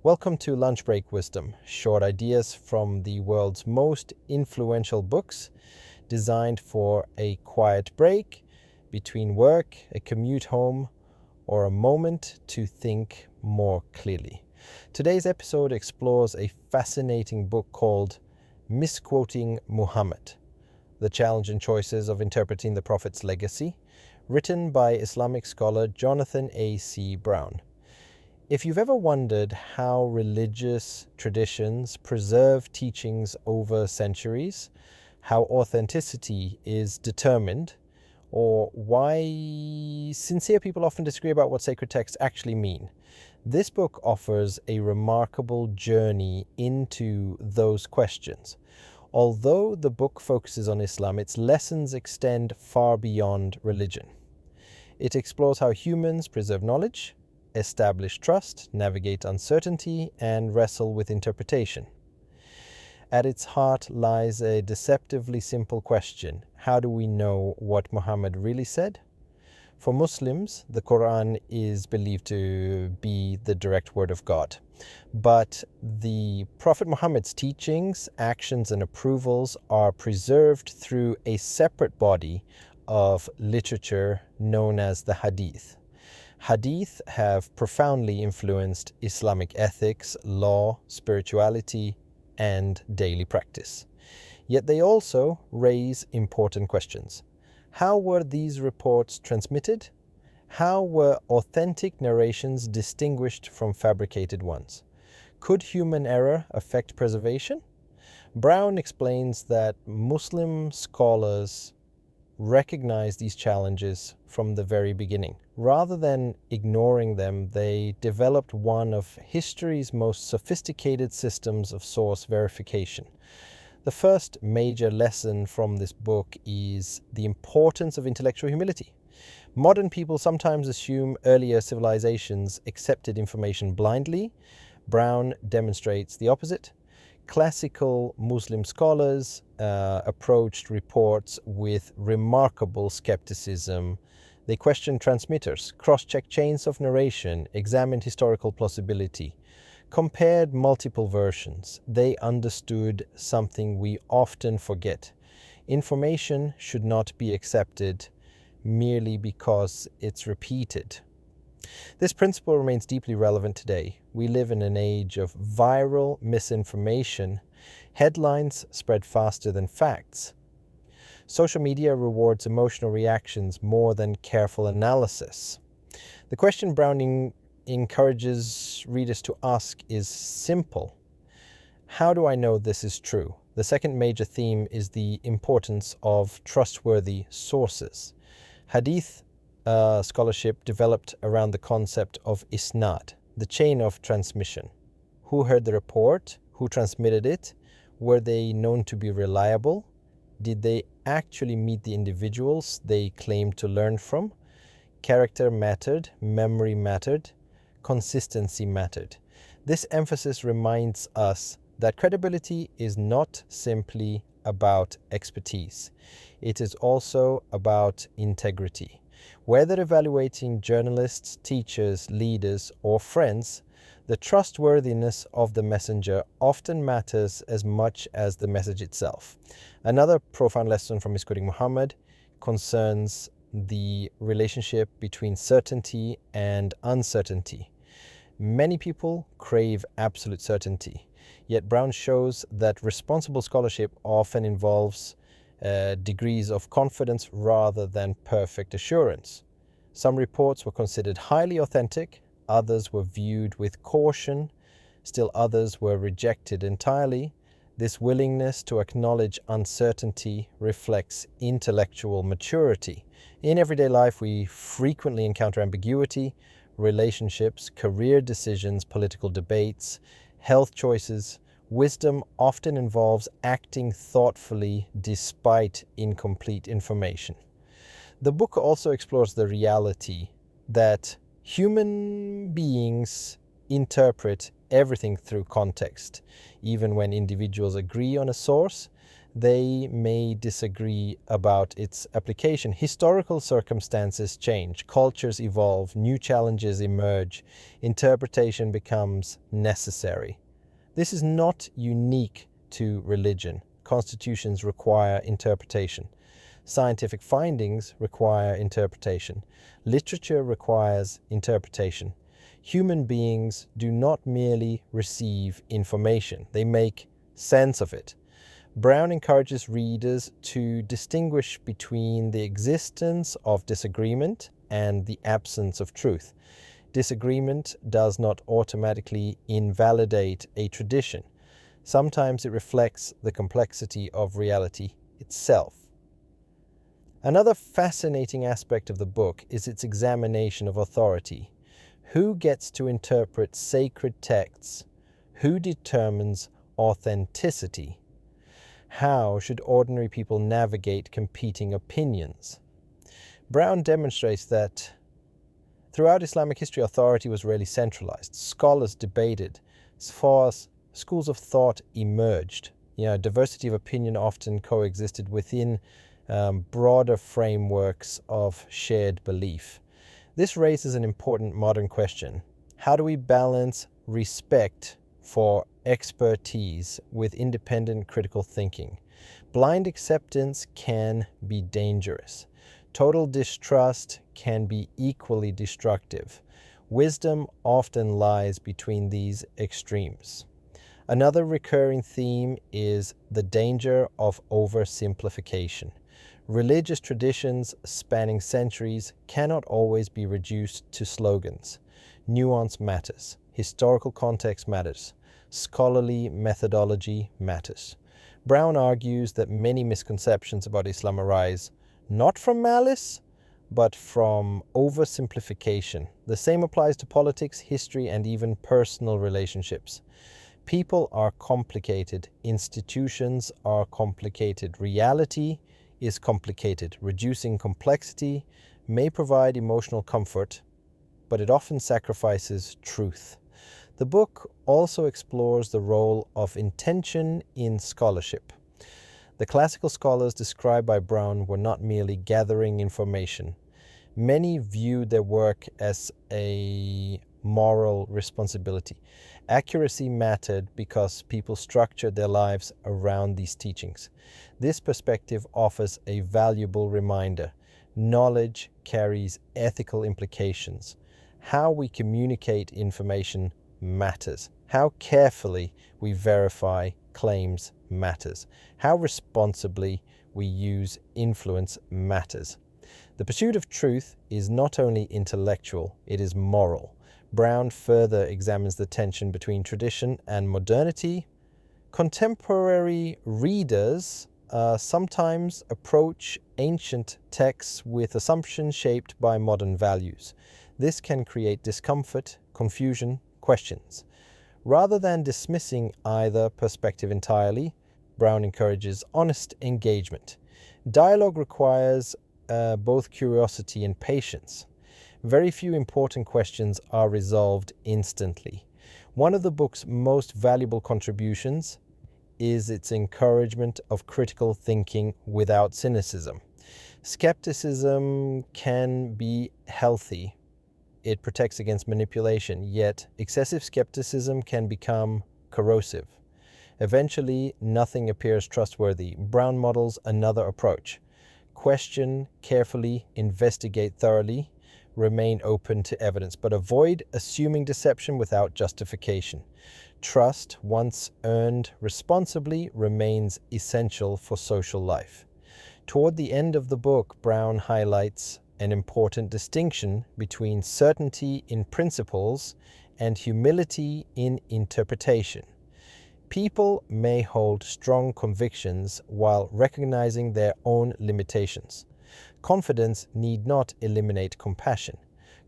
Welcome to Lunch Break Wisdom, short ideas from the world's most influential books, designed for a quiet break between work, a commute home, or a moment to think more clearly. Today's episode explores a fascinating book called Misquoting Muhammad: The Challenge and Choices of Interpreting the Prophet's Legacy, written by Islamic scholar Jonathan A.C. Brown. If you've ever wondered how religious traditions preserve teachings over centuries, how authenticity is determined, or why sincere people often disagree about what sacred texts actually mean, this book offers a remarkable journey into those questions. Although the book focuses on Islam, its lessons extend far beyond religion. It explores how humans preserve knowledge, establish trust, navigate uncertainty, and wrestle with interpretation. At its heart lies a deceptively simple question: how do we know what Muhammad really said? For Muslims, the Quran is believed to be the direct word of God. But the Prophet Muhammad's teachings, actions, and approvals are preserved through a separate body of literature known as the Hadith. Hadith have profoundly influenced Islamic ethics, law, spirituality, and daily practice. Yet they also raise important questions. How were these reports transmitted? How were authentic narrations distinguished from fabricated ones? Could human error affect preservation? Brown explains that Muslim scholars recognize these challenges from the very beginning. Rather than ignoring them, they developed one of history's most sophisticated systems of source verification. The first major lesson from this book is the importance of intellectual humility. Modern people sometimes assume earlier civilizations accepted information blindly. Brown demonstrates the opposite. Classical Muslim scholars approached reports with remarkable skepticism. They questioned transmitters, cross-checked chains of narration, examined historical plausibility, compared multiple versions. They understood something we often forget: information should not be accepted merely because it's repeated. This principle remains deeply relevant today. We live in an age of viral misinformation. Headlines spread faster than facts. Social media rewards emotional reactions more than careful analysis. The question Browning encourages readers to ask is simple: how do I know this is true? The second major theme is the importance of trustworthy sources. Hadith scholarship developed around the concept of isnad, the chain of transmission. Who heard the report? Who transmitted it? Were they known to be reliable? Did they actually meet the individuals they claimed to learn from? Character mattered, memory mattered, consistency mattered. This emphasis reminds us that credibility is not simply about expertise. It is also about integrity. Whether evaluating journalists, teachers, leaders, or friends, the trustworthiness of the messenger often matters as much as the message itself. Another profound lesson from Misquoting Muhammad concerns the relationship between certainty and uncertainty. Many people crave absolute certainty, yet Brown shows that responsible scholarship often involves degrees of confidence rather than perfect assurance. Some reports were considered highly authentic, others were viewed with caution, still others were rejected entirely. This willingness to acknowledge uncertainty reflects intellectual maturity. In everyday life, we frequently encounter ambiguity: relationships, career decisions, political debates, health choices. Wisdom often involves acting thoughtfully despite incomplete information. The book also explores the reality that human beings interpret everything through context. Even when individuals agree on a source, they may disagree about its application. Historical circumstances change, cultures evolve, new challenges emerge, interpretation becomes necessary. This is not unique to religion. Constitutions require interpretation. Scientific findings require interpretation. Literature requires interpretation. Human beings do not merely receive information, they make sense of it. Brown encourages readers to distinguish between the existence of disagreement and the absence of truth. Disagreement does not automatically invalidate a tradition. Sometimes it reflects the complexity of reality itself. Another fascinating aspect of the book is its examination of authority. Who gets to interpret sacred texts? Who determines authenticity? How should ordinary people navigate competing opinions? Brown demonstrates that throughout Islamic history, authority was rarely centralized. Scholars debated. Schools of thought emerged. Diversity of opinion often coexisted within broader frameworks of shared belief. This raises an important modern question. How do we balance respect for expertise with independent critical thinking? Blind acceptance can be dangerous. Total distrust can be equally destructive. Wisdom often lies between these extremes. Another recurring theme is the danger of oversimplification. Religious traditions spanning centuries cannot always be reduced to slogans. Nuance matters. Historical context matters. Scholarly methodology matters. Brown argues that many misconceptions about Islam arise not from malice, but from oversimplification. The same applies to politics, history, and even personal relationships. People are complicated. Institutions are complicated. Reality is complicated. Reducing complexity may provide emotional comfort, but it often sacrifices truth. The book also explores the role of intention in scholarship. The classical scholars described by Brown were not merely gathering information. Many viewed their work as a moral responsibility. Accuracy mattered because people structured their lives around these teachings. This perspective offers a valuable reminder. Knowledge carries ethical implications. How we communicate information matters. How carefully we verify claims matters. How responsibly we use influence matters. The pursuit of truth is not only intellectual, it is moral. Brown further examines the tension between tradition and modernity. Contemporary readers sometimes approach ancient texts with assumptions shaped by modern values. This can create discomfort, confusion, questions. Rather than dismissing either perspective entirely, Brown encourages honest engagement. Dialogue requires both curiosity and patience. Very few important questions are resolved instantly. One of the book's most valuable contributions is its encouragement of critical thinking without cynicism. Skepticism can be healthy. It protects against manipulation, yet excessive skepticism can become corrosive. Eventually, nothing appears trustworthy. Brown models another approach. Question carefully, investigate thoroughly, remain open to evidence, but avoid assuming deception without justification. Trust, once earned responsibly, remains essential for social life. Toward the end of the book, Brown highlights an important distinction between certainty in principles and humility in interpretation. People may hold strong convictions while recognizing their own limitations. Confidence need not eliminate compassion.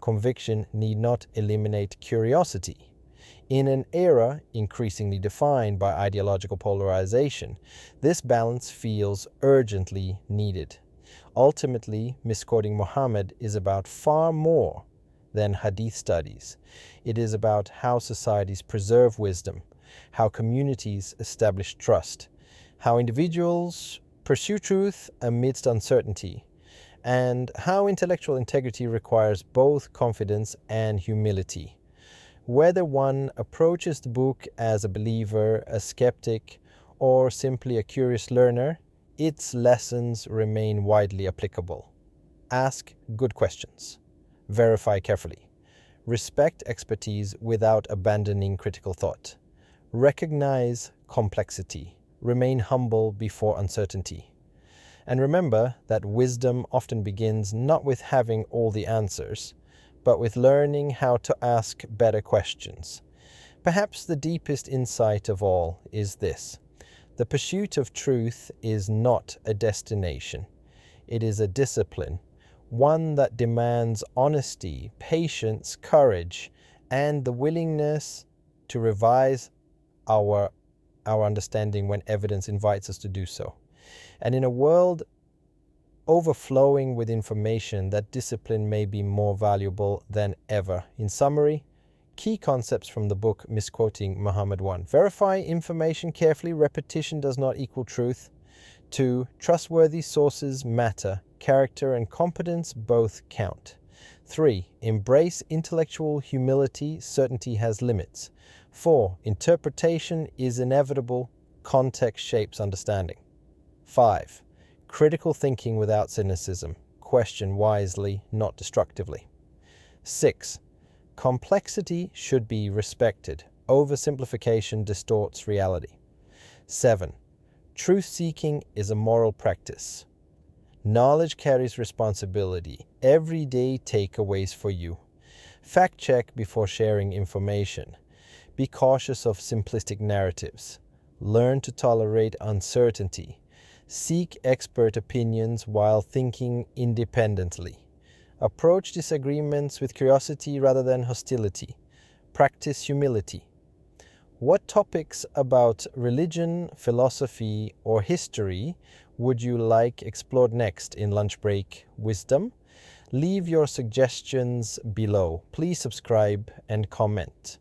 Conviction need not eliminate curiosity. In an era increasingly defined by ideological polarization, this balance feels urgently needed. Ultimately, Misquoting Muhammad is about far more than hadith studies. It is about how societies preserve wisdom, how communities establish trust, how individuals pursue truth amidst uncertainty, and how intellectual integrity requires both confidence and humility. Whether one approaches the book as a believer, a skeptic, or simply a curious learner, its lessons remain widely applicable. Ask good questions. Verify carefully. Respect expertise without abandoning critical thought. Recognize complexity. Remain humble before uncertainty. And remember that wisdom often begins not with having all the answers, but with learning how to ask better questions. Perhaps the deepest insight of all is this: the pursuit of truth is not a destination. It is a discipline, one that demands honesty, patience, courage, and the willingness to revise our understanding when evidence invites us to do so. And in a world overflowing with information, that discipline may be more valuable than ever. In summary, key concepts from the book Misquoting Muhammad. 1. Verify information carefully. Repetition does not equal truth. 2. Trustworthy sources matter. Character and competence both count. 3. Embrace intellectual humility. Certainty has limits. 4. Interpretation is inevitable. Context shapes understanding. 5. Critical thinking without cynicism. Question wisely, not destructively. 6. Complexity should be respected. Oversimplification distorts reality. 7. Truth-seeking is a moral practice. Knowledge carries responsibility. Everyday takeaways for you. Fact check before sharing information. Be cautious of simplistic narratives. Learn to tolerate uncertainty. Seek expert opinions while thinking independently. Approach disagreements with curiosity rather than hostility. Practice humility. What topics about religion, philosophy, or history would you like explored next in Lunch Break Wisdom? Leave your suggestions below. Please subscribe and comment.